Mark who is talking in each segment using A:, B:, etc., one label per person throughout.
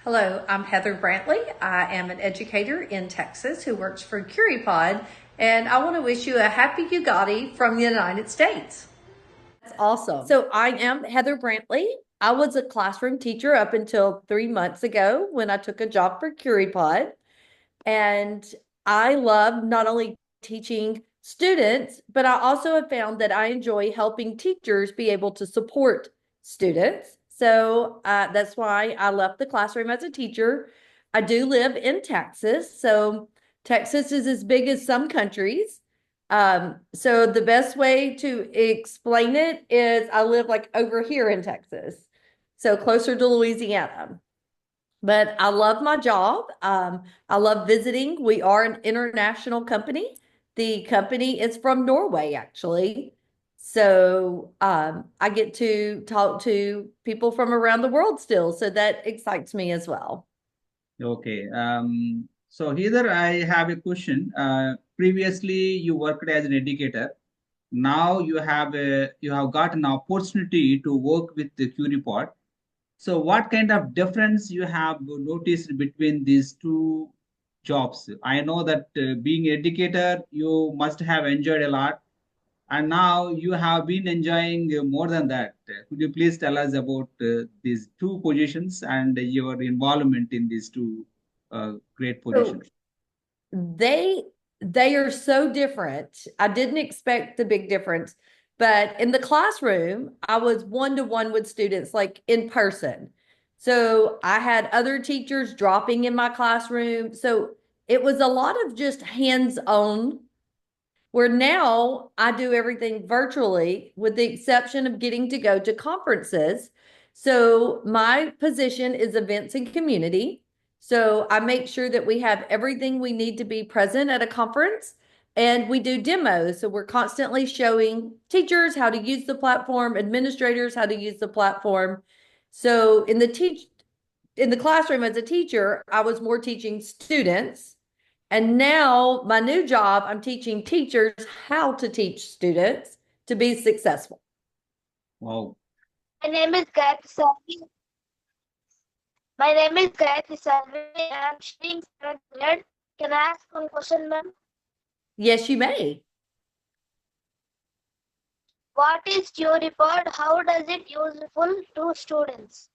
A: Hello, I'm Heather Brantley. I am an educator in Texas who works for Curipod, and I want to wish you a happy Ugadi from the United States.
B: That's awesome. So I am Heather Brantley. I was a classroom teacher up until 3 months ago when I took a job for Curipod. And I love not only teaching students, but I also have found that I enjoy helping teachers be able to support students. So that's why I left the classroom as a teacher. I do live in Texas. So Texas is as big as some countries. So the best way to explain it is I live like over here in Texas, so closer to Louisiana. But I love my job. I love visiting. We are an international company. The company is from Norway, actually. So I get to talk to people from around the world still. So that excites me as well.
C: Okay. So here I have a question. Previously, you worked as an educator. Now you have got an opportunity to work with the Curipod. So what kind of difference you have noticed between these two jobs? I know that being educator, you must have enjoyed a lot, and now you have been enjoying more than that. Could you please tell us about these two positions and your involvement in these two great
B: So
C: positions?
B: they they are so different. I didn't expect the big difference, but in the classroom, I was one to one with students, like in person. So I had other teachers dropping in my classroom. So it was a lot of just hands-on, where now I do everything virtually with the exception of getting to go to conferences. So my position is events and community. So I make sure that we have everything we need to be present at a conference, and we do demos. So we're constantly showing teachers how to use the platform, administrators how to use the platform. So in the classroom as a teacher, I was more teaching students, and now my new job, I'm teaching teachers how to teach students to be successful.
C: Wow.
D: My name is Gayatri Salvi. My name is Gayatri Salvi. I am studying seventh grade. Can I ask one question, ma'am?
B: Yes, you may.
D: What is Curipod? How does it useful to students?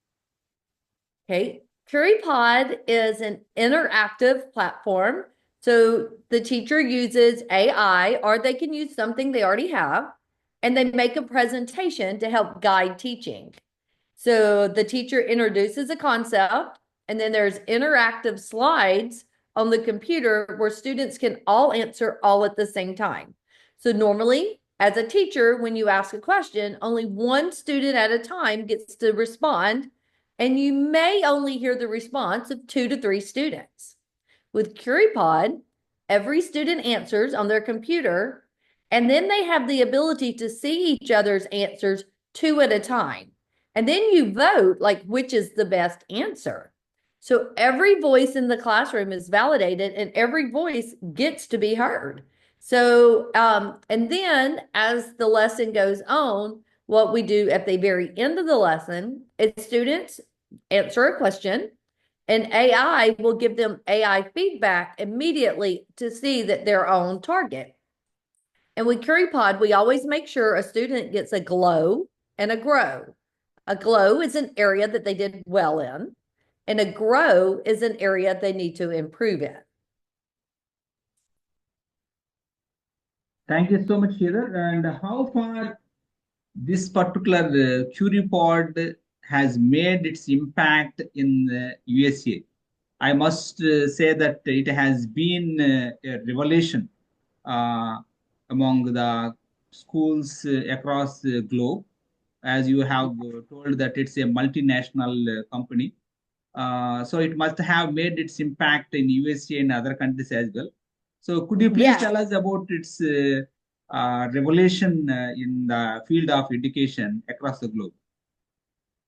B: Okay. Curipod is an interactive platform. So the teacher uses AI, or they can use something they already have, and they make a presentation to help guide teaching. So the teacher introduces a concept, and then there's interactive slides on the computer where students can all answer all at the same time. So normally, as a teacher, when you ask a question, only one student at a time gets to respond, and you may only hear the response of 2 to 3 students. With Curipod, every student answers on their computer, and then they have the ability to see each other's answers two at a time. And then you vote like which is the best answer. So every voice in the classroom is validated and every voice gets to be heard. So, and then as the lesson goes on, what we do at the very end of the lesson is students answer a question, and AI will give them AI feedback immediately to see that they're on target. And with Curipod, we always make sure a student gets a glow and a grow. A glow is an area that they did well in, and a grow is an area they need to improve in.
C: Thank you so much, Heather. And how far this particular Curipod has made its impact in the USA? I must say that it has been a revelation uh, among the schools across the globe. As you have told that it's a multinational company. So it must have made its impact in USA and other countries as well. So could you please
B: Yeah,
C: tell us about its revelation in the field of education across the globe?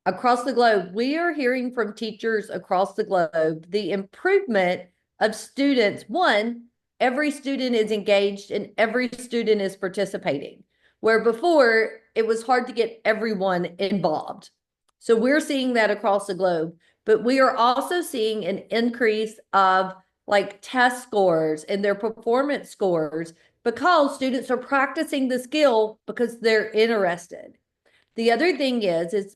B: across the globe, we are hearing from teachers across the globe the improvement of students. One, every student is engaged and every student is participating, where before it was hard to get everyone involved. So we're seeing that across the globe. but we are also seeing an increase of like test scores and their performance scores because students are practicing the skill because they're interested. The other thing is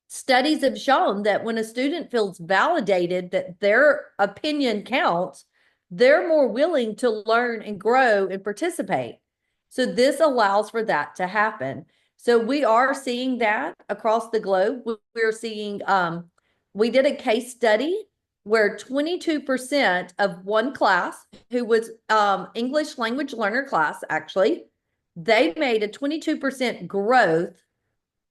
B: studies have shown that when a student feels validated that their opinion counts, they're more willing to learn and grow and participate. So this allows for that to happen. So we are seeing that across the globe. We're seeing, we did a case study where 22% of one class who was English language learner class, actually, they made a 22% growth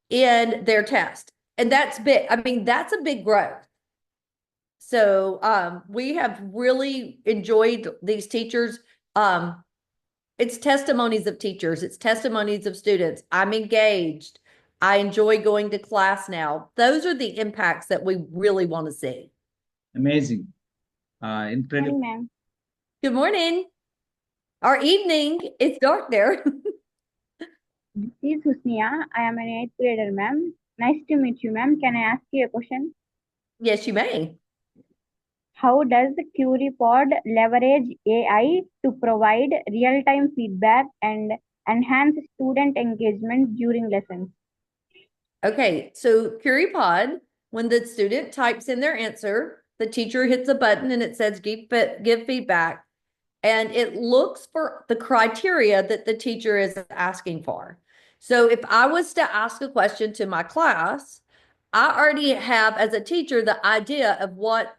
B: in their test. And that's big. I mean, that's a big growth. So we have really enjoyed these teachers. It's testimonies of teachers, it's testimonies of students. I'm engaged. I enjoy going to class now. Those are the impacts that we really want to see.
C: Amazing. Incredible.
D: Ma'am.
B: Good morning. Or evening. It's dark there.
E: This is Husnia. I am an 8th grader, ma'am. Nice to meet you, ma'am. Can I ask you a question?
B: Yes, you may.
E: How does Curipod leverage AI to provide real-time feedback and enhance student engagement during lessons?
B: Okay, so Curipod, when the student types in their answer, the teacher hits a button and it says give feedback. And it looks for the criteria that the teacher is asking for. So if I was to ask a question to my class, I already have, as a teacher, the idea of what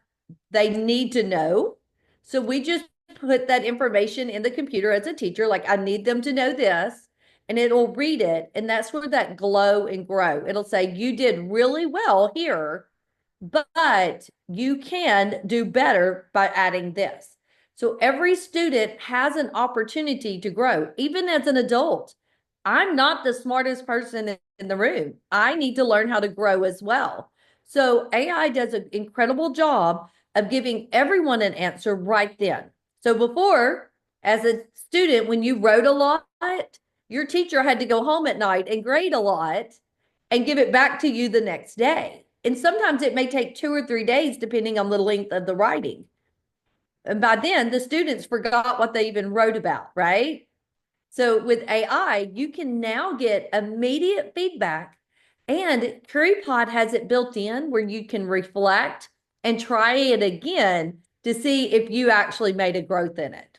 B: they need to know. So we just put that information in the computer as a teacher, like I need them to know this, and it'll read it. And that's where that glow and grow. It'll say, you did really well here, but you can do better by adding this. So every student has an opportunity to grow, even as an adult. I'm not the smartest person in the room. I need to learn how to grow as well. So AI does an incredible job of giving everyone an answer right then. So before, as a student, when you wrote a lot, your teacher had to go home at night and grade a lot and give it back to you the next day. And sometimes it may take 2 or 3 days, depending on the length of the writing. And by then, the students forgot what they even wrote about, right? So with AI, you can now get immediate feedback. And Curipod has it built in where you can reflect and try it again to see if you actually made a growth in it.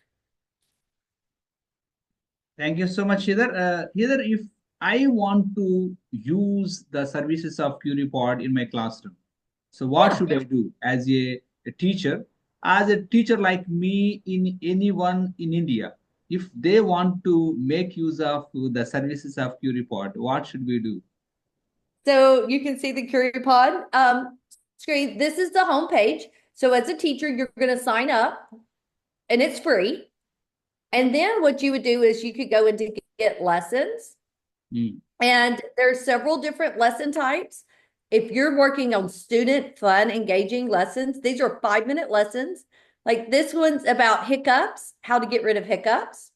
C: Thank you so much, Heather. Heather, if I want to use the services of Curipod in my classroom, so what should I do as a teacher? As a teacher like me, in anyone in India, if they want to make use of the services of Curipod, what should we do?
B: So you can see the Curipod screen. This is the home page. So as a teacher, you're going to sign up and it's free. And then what you would do is you could go into get lessons. And there's several different lesson types. If you're working on student fun, engaging lessons, these are 5-minute lessons. Like this one's about hiccups, how to get rid of hiccups.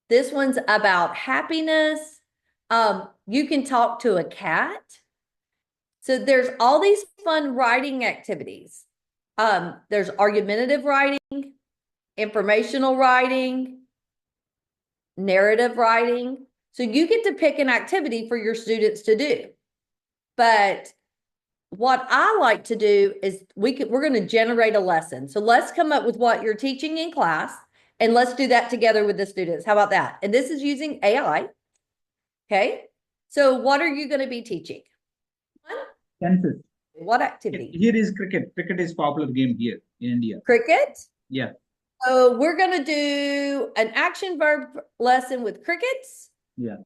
B: This one's about happiness. You can talk to a cat. So there's all these fun writing activities. There's argumentative writing, informational writing, narrative writing. So you get to pick an activity for your students to do. But what I like to do is we're going to generate a lesson. So let's come up with what you're teaching in class and let's do that together with the students. How about that? And this is using AI. Okay. So what are you going to be teaching?
C: Census.
B: What activity?
C: Here is cricket. Cricket is popular game here in India.
B: Cricket?
C: Yeah.
B: So we're going to do an action verb lesson with crickets.
C: Yeah.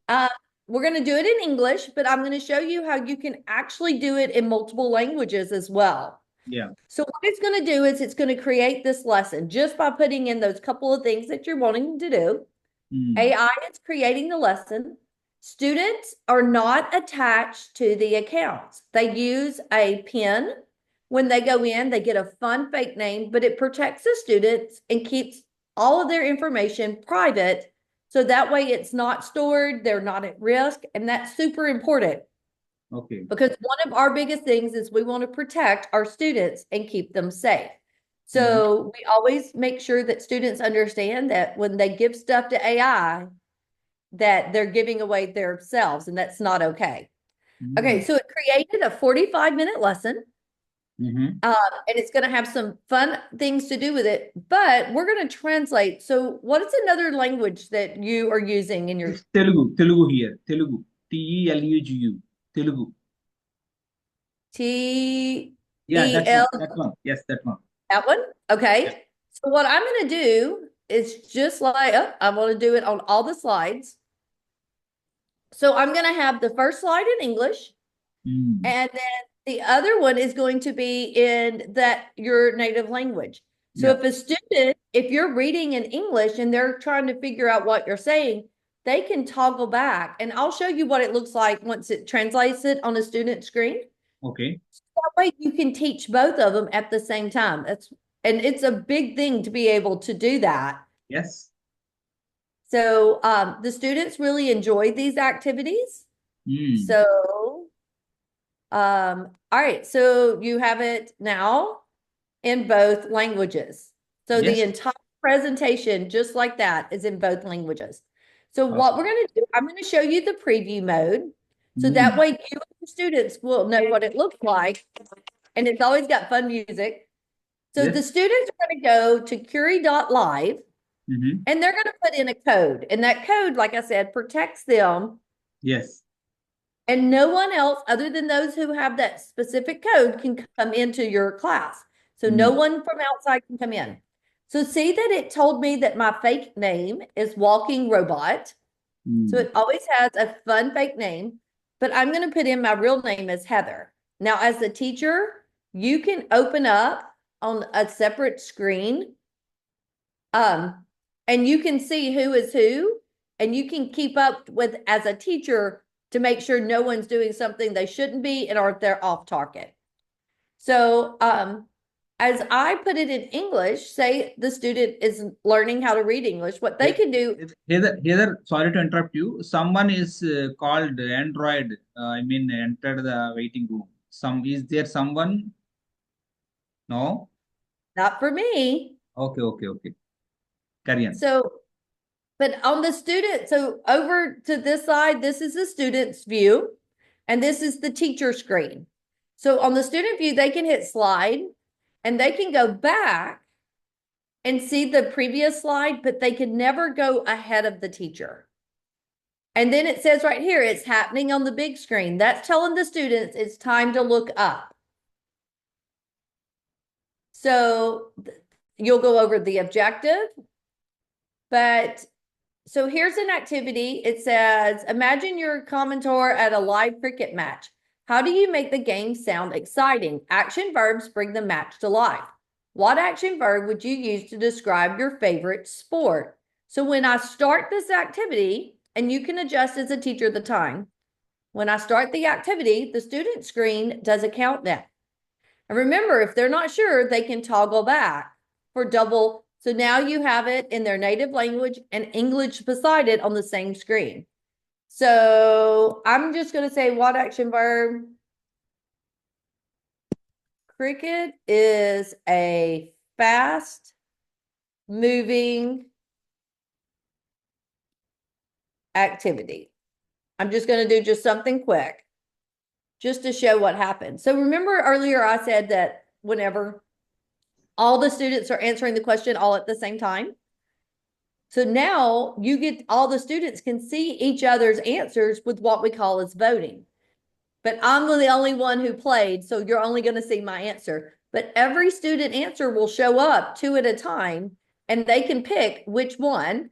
B: We're going to do it in English, but I'm going to show you how you can actually do it in multiple languages as well.
C: Yeah.
B: So what it's going to do is it's going to create this lesson just by putting in those couple of things that you're wanting to do. AI is creating the lesson. Students are not attached to the accounts. They use a PIN. When they go in, they get a fun fake name, but it protects the students and keeps all of their information private. So that way it's not stored, they're not at risk, and that's super important.
C: Okay.
B: because one of our biggest things is we want to protect our students and keep them safe. So we always make sure that students understand that when they give stuff to AI, that they're giving away themselves, and that's not okay. Okay, so it created a 45-minute lesson.
C: Mm-hmm.
B: And it's going to have some fun things to do with it, but we're going to translate. So what is another language that you are using in your
C: It's Telugu here. Telugu. Telugu. Telugu. Yeah, that
B: T-E-L,
C: one. That one. Yes, that one.
B: that one?
C: Yeah.
B: Okay. So what I'm going to do is just like, I want to do it on all the slides. So I'm going to have the first slide in English,
C: Mm.
B: and then the other one is going to be in your native language. So
C: Yeah.
B: if a student, if you're reading in English and they're trying to figure out what you're saying, they can toggle back. And I'll show you what it looks like once it translates it on a student screen.
C: Okay.
B: That way you can teach both of them at the same time. And it's a big thing to be able to do that.
C: Yes.
B: So the students really enjoy these activities.
C: Mm.
B: So all right, so you have it now in both languages. So the
C: Yes.
B: entire presentation, just like that, is in both languages. So
C: Okay.
B: what we're going to do, I'm going to show you the preview mode. So that
C: Mm.
B: way you and the students will know what it looks like. And it's always got fun music. So the
C: Yes.
B: students are going to go to curie.live
C: Mm-hmm.
B: and they're going to put in a code. And that code, like I said, protects them.
C: Yes.
B: And no one else other than those who have that specific code can come into your class. So no
C: Mm.
B: one from outside can come in. So see that it told me that my fake name is Walking Robot. So
C: Mm.
B: it always has a fun fake name, but I'm going to put in my real name as Heather. Now, as a teacher, you can open up on a separate screen, and you can see who is who, and you can keep up with, as a teacher, to make sure no one's doing something they shouldn't be and or they're off target. So as I put it in English, say the student is learning how to read English, what they can do.
C: Heather, sorry to interrupt you. Someone is called Android. I mean, entered the waiting room. Is there someone? No.
B: Not for me.
C: Okay. Okay. Okay. Carry on.
B: So, but on the student, so over to this side, this is the student's view, and this is the teacher screen. So on the student view, they can hit slide and they can go back and see the previous slide, but they can never go ahead of the teacher. And then it says right here, it's happening on the big screen. That's telling the students it's time to look up. So you'll go over the objective, but so here's an activity. It says, imagine you're a commentator at a live cricket match. How do you make the game sound exciting? Action verbs bring the match to life. What action verb would you use to describe your favorite sport? So when I start this activity, and you can adjust as a teacher the time, when I start the activity, the student screen does a countdown. And remember, if they're not sure, they can toggle back for double. So now you have it in their native language and English beside it on the same screen. So I'm just going to say what action verb? Cricket is a fast moving activity. I'm just going to do just something quick just to show what happened. So remember earlier I said that whenever all the students are answering the question all at the same time. So now you get all the students can see each other's answers with what we call as voting. But I'm the only one who played, so you're only going to see my answer. But every student answer will show up 2 at a time, and they can pick which one.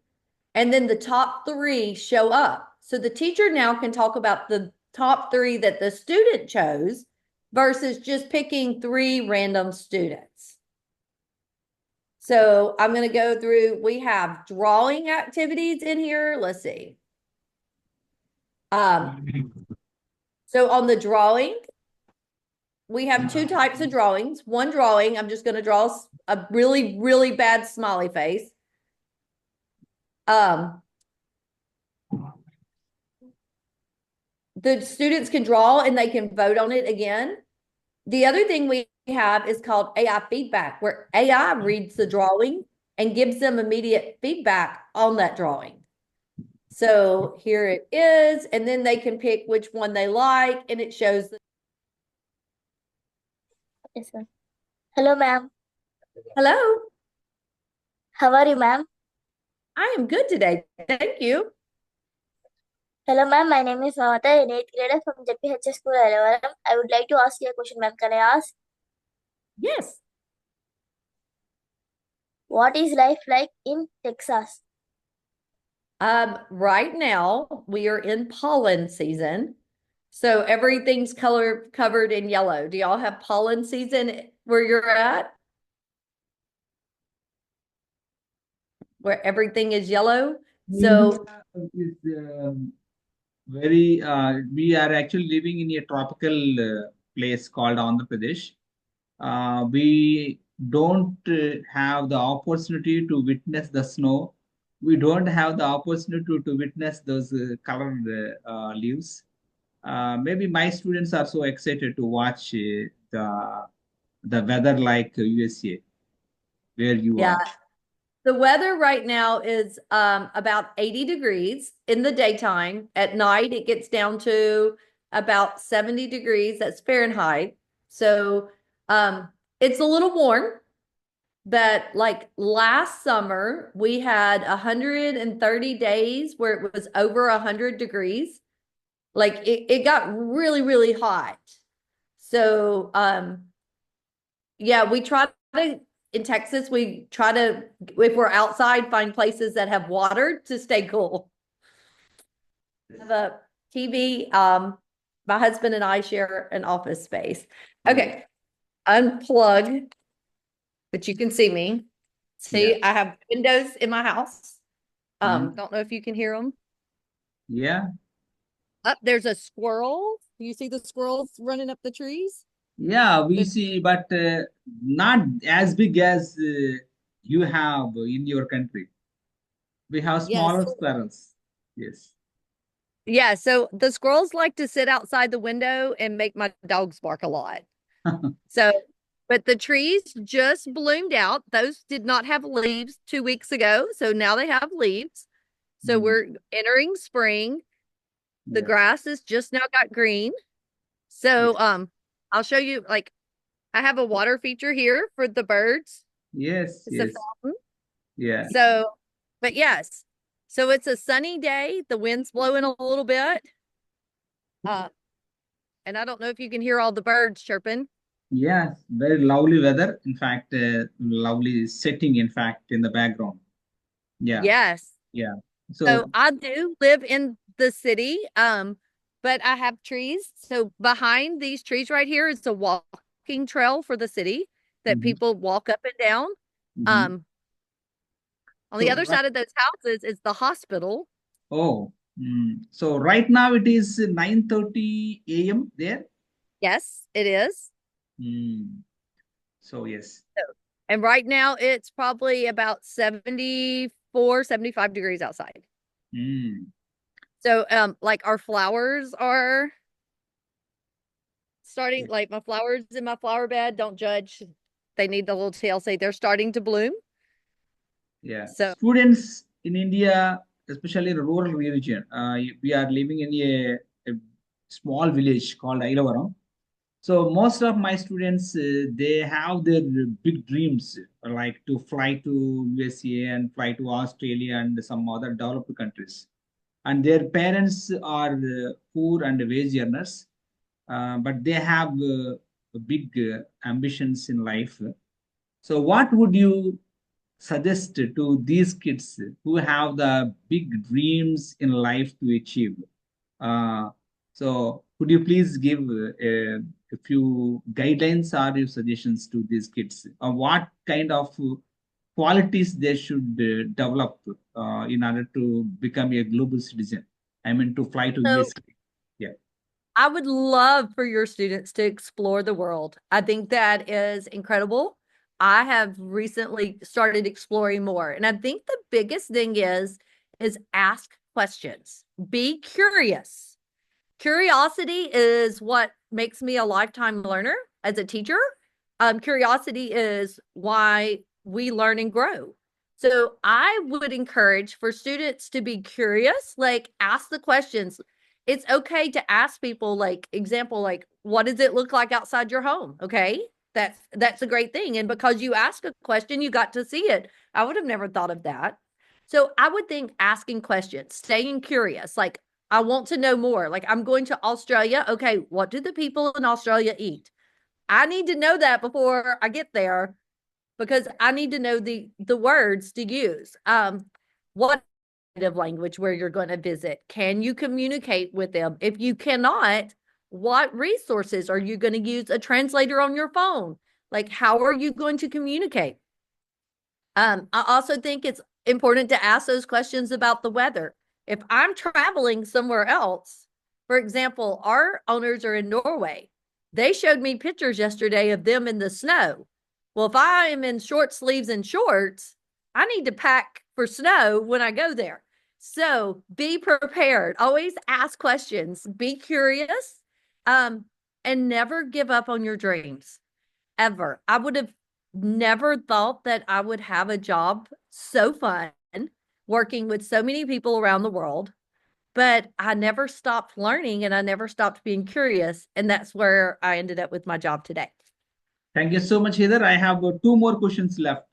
B: And then the top 3 show up. So the teacher now can talk about the top 3 that the student chose versus just picking 3 random students. So I'm going to go through, we have drawing activities in here. Let's see. So on the drawing, we have 2 types of drawings. One drawing, I'm just going to draw a really, really bad smiley face. the students can draw and they can vote on it again. The other thing we have is called AI feedback, where AI reads the drawing and gives them immediate feedback on that drawing. So here it is, and then they can pick which one they like, and it shows.
D: Yes, ma'am. Hello, ma'am.
B: Hello,
D: How are you, ma'am?
B: I am good today. Thank you.
D: Hello, ma'am. My name is Mamata, an 8th grader from JPHS School, Elavaram. I would like to ask you a question, ma'am. Can I ask?
B: Yes.
D: What is life like in Texas?
B: Right now we are in pollen season. So everything's covered in yellow. Do y'all have pollen season where you're at? Where everything is yellow? So
C: Is very we are actually living in a tropical place called Andhra Pradesh. We don't have the opportunity to witness the snow. We don't have the opportunity to witness those colored leaves. Maybe my students are so excited to watch the weather like USA, where you
B: yeah,
C: are.
B: the weather right now is about 80 degrees in the daytime. At night, it gets down to about 70 degrees. That's Fahrenheit. So it's a little warm, but like last summer, we had 130 days where it was over 100 degrees. Like it got really, really hot. So yeah, we try to in Texas, we try to, if we're outside, find places that have water to stay cool. Have a TV. My husband and I share an office space. Okay, unplug, but you can see me. See,
C: Yeah.
B: I have windows in my house.
C: Mhm.
B: Don't know if you can hear them.
C: Yeah.
B: Up there's a squirrel. Do you see the squirrels running up the trees?
C: Yeah, we
B: There's,
C: see, but not as big as you have in your country. We have
B: yes.
C: smaller squirrels. Yes.
B: Yeah, so the squirrels like to sit outside the window and make my dogs bark a lot. So, but the trees just bloomed out. Those did not have leaves 2 weeks ago. So now they have leaves. So
C: Mm,
B: we're entering spring. The
C: yeah.
B: grass is just now got green.
C: Yeah.
B: So, I'll show you like I have a water feature here for the birds.
C: Yes.
B: It's a
C: Yes.
B: fountain.
C: Yeah.
B: So, but yes. So it's a sunny day. The wind's blowing a little bit. Uh, and I don't know if you can hear all the birds chirping.
C: Yes. Very lovely weather. In fact, lovely setting. In fact, in the background. Yeah.
B: Yes.
C: Yeah.
B: So
C: So.
B: I do live in the city, but I have trees. So behind these trees right here is a walking trail for the city that
C: Mhm,
B: people walk up and down.
C: mhm.
B: Um, on the
C: So
B: other side of those houses is the hospital.
C: oh, so right now it is 9:30 a.m. there.
B: Yes, it is.
C: Mm. So yes.
B: So, and right now it's probably about 74, 75 degrees outside.
C: Mm.
B: So like our flowers are starting, like my flowers in my flower bed, don't judge. They need the little TLC. They're starting to bloom.
C: Yeah.
B: So
C: Students in India, especially in rural region, we are living in a small village called Ailavaram. So most of my students, they have their big dreams, like to fly to USA and fly to Australia and some other developed countries. And their parents are poor and wage earners, but they have big ambitions in life. So, what would you suggest to these kids who have the big dreams in life to achieve? Uh, so, could you please give a few guidelines or your suggestions to these kids? What kind of qualities they should develop in order to become a global citizen? I mean, to fly to
B: so
C: USA. Yeah.
B: I would love for your students to explore the world. I think that is incredible. I have recently started exploring more. And I think the biggest thing is ask questions. Be curious. Curiosity is what makes me a lifetime learner as a teacher. Curiosity is why we learn and grow. So I would encourage for students to be curious, like ask the questions. It's okay to ask people, like, example, like, what does it look like outside your home? Okay. That's a great thing. And because you ask a question, you got to see it. I would have never thought of that. So I would think asking questions, staying curious, like I want to know more. Like I'm going to Australia. Okay, what do the people in Australia eat? I need to know that before I get there because I need to know the words to use. What native language where you're going to visit? Can you communicate with them? If you cannot, what resources are you going to use? A translator on your phone? Like how are you going to communicate? I also think it's important to ask those questions about the weather. If I'm traveling somewhere else, for example, our owners are in Norway. They showed me pictures yesterday of them in the snow. Well, if I am in short sleeves and shorts, I need to pack for snow when I go there. So be prepared. Always ask questions. Be curious, um, and never give up on your dreams ever. I would have never thought that I would have a job so fun working with so many people around the world, but I never stopped learning and I never stopped being curious. And that's where I ended up with my job today.
C: Thank you so much, Heather. I have two more questions left.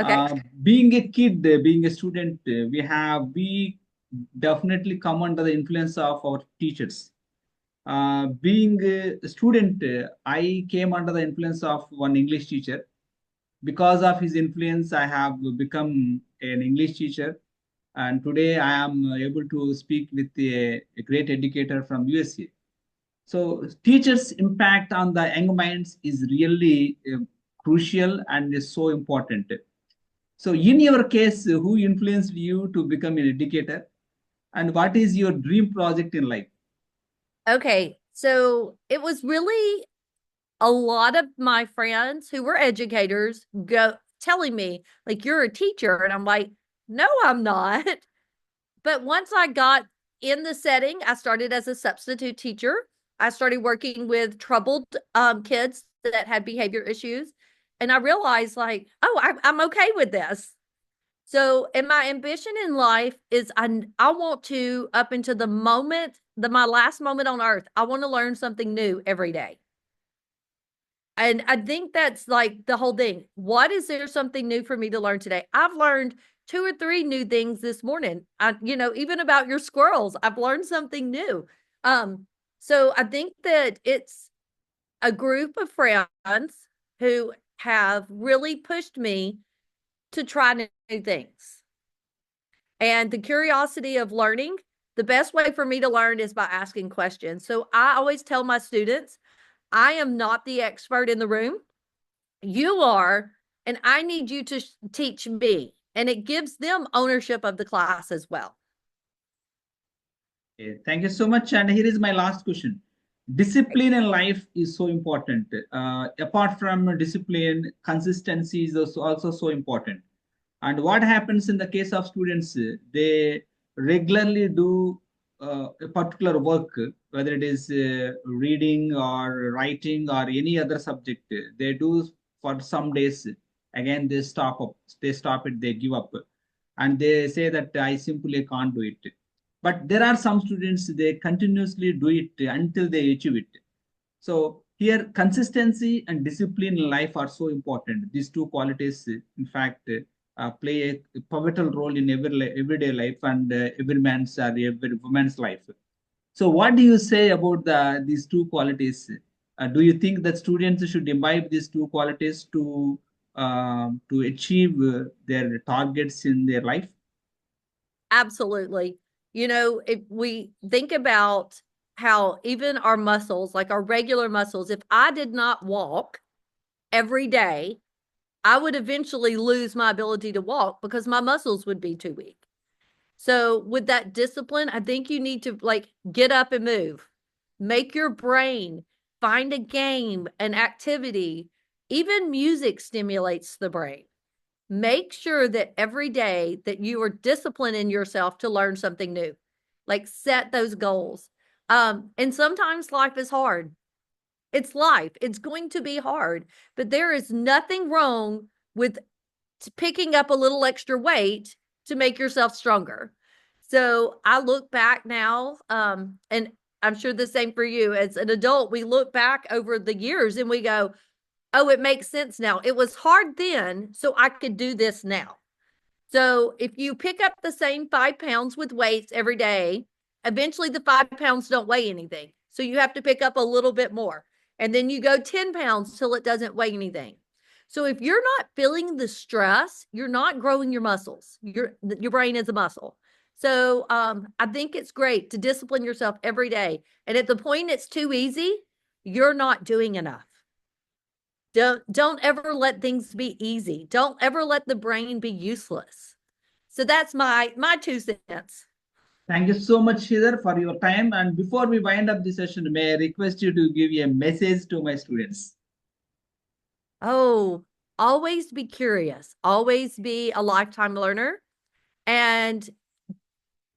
B: Okay.
C: Being a kid, being a student, we definitely come under the influence of our teachers. Being a student, I came under the influence of one English teacher. Because of his influence, I have become an English teacher, and today I am able to speak with a great educator from USA. So teachers' impact on the young minds is really crucial and is so important. So in your case, who influenced you to become an educator, and what is your dream project in life?
B: Okay. So it was really a lot of my friends who were educators go telling me, like, you're a teacher. And I'm like, no, I'm not. But once I got in the setting, I started as a substitute teacher. I started working with troubled kids that had behavior issues. And I realized, like, oh, I'm okay with this. So, and my ambition in life is I want to, up into the moment, my last moment on earth, I want to learn something new every day. And I think that's like the whole thing. What is there something new for me to learn today? I've learned 2 or 3 new things this morning. Even about your squirrels, I've learned something new. So I think that it's a group of friends who have really pushed me to try new things. And the curiosity of learning, the best way for me to learn is by asking questions. So I always tell my students, I am not the expert in the room. You are, and I need you to teach me. And it gives them ownership of the class as well.
C: Okay, thank you so much. And here is my last question. Discipline in life is so important. Apart from discipline, consistency is also so important. And what happens in the case of students, they regularly do a particular work, whether it is reading or writing or any other subject. They do for some days. Again, they stop it, they give up. And they say that I simply can't do it. But there are some students, they continuously do it until they achieve it. So here, consistency and discipline in life are so important. These two qualities, in fact, play a pivotal role in everyday life and every man's or every woman's life. So, what do you say about these two qualities? Do you think that students should imbibe these two qualities to achieve their targets in their life?
B: Absolutely. If we think about how even our muscles, like our regular muscles, if I did not walk every day, I would eventually lose my ability to walk because my muscles would be too weak. So, with that discipline, I think you need to like get up and move, make your brain find a game, an activity. Even music stimulates the brain. Make sure that every day that you are disciplining yourself to learn something new. Like set those goals. And sometimes life is hard. It's life. It's going to be hard, but there is nothing wrong with picking up a little extra weight to make yourself stronger. So I look back now, and I'm sure the same for you. As an adult, we look back over the years and we go, oh, it makes sense now. It was hard then, so I could do this now. So if you pick up the same 5 pounds with weights every day, eventually the 5 pounds don't weigh anything. So you have to pick up a little bit more. And then you go 10 pounds till it doesn't weigh anything. So if you're not feeling the stress, you're not growing your muscles. Your brain is a muscle. So I think it's great to discipline yourself every day. And at the point it's too easy, you're not doing enough. Don't ever let things be easy. Don't ever let the brain be useless. So that's my 2 cents.
C: Thank you so much, Sridhar, for your time. And before we wind up the session, may I request you to give a message to my students?
B: Oh, always be curious. Always be a lifetime learner, and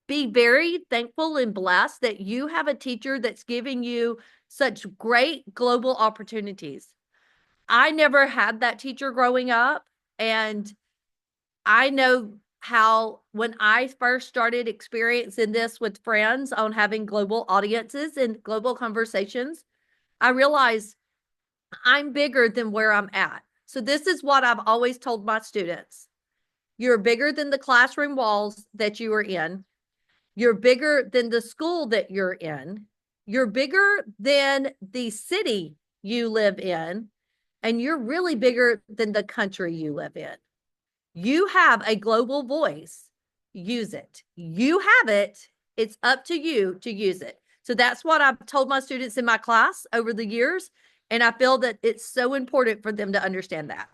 B: be very thankful and blessed that you have a teacher that's giving you such great global opportunities. I never had that teacher growing up, and I know how when I first started experiencing this with friends on having global audiences and global conversations, I realized I'm bigger than where I'm at. So this is what I've always told my students. You're bigger than the classroom walls that you are in. You're bigger than the school that you're in. You're bigger than the city you live in. And you're really bigger than the country you live in. You have a global voice. Use it. You have it. It's up to you to use it. So that's what I've told my students in my class over the years. And I feel that it's so important for them to understand that.